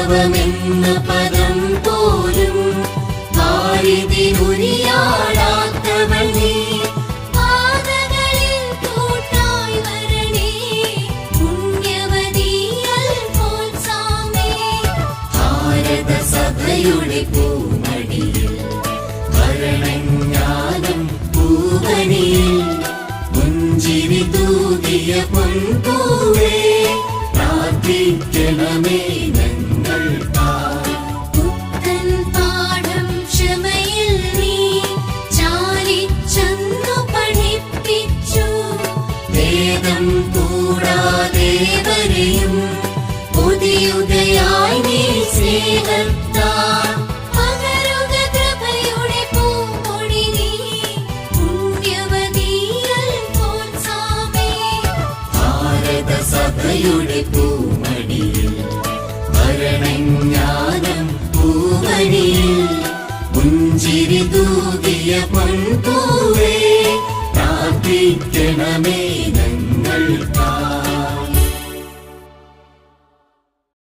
വിപ്ലവമെന്ന പദം പോലും ഭാരതിനുരിയാടാത്തവൾ നീ. പാതകളിൽ കൂട്ടായി വരണേ പുണ്യവതി അൽഫോൻസാമേ. ഭാരതസഭയുടെ പൂമടിയിൽ ഭരണജ്ഞാനം പൂവനിയിൽ പുഞ്ചിരി തൂകിയ പൊൻപൂവേ പ്രാർത്ഥിക്കണമേ ഞങ്ങൾക്കായി. പുത്തൻ പാഠം ക്ഷമയിൽ നീ ചാലിച്ചെന്നു പഠിപ്പിച്ചു. ഭേദം കൂടാദേവരെയും പുതിയുകയായി നീ സ്നേഹത്താൽ. പകരുക കൃപയുടെ പൂമൊഴി നീ പുണ്യവതി അൽഫോൻസാമേ. ഭാരതസഭയുടെ പൂമടിയിൽ ഭരണജ്ഞാനം പൂവനിയിൽ പുഞ്ചിരി തൂകിയ പൊൻപൂവേ പ്രാർത്ഥിക്കണമേ ഞങ്ങൾക്കായി.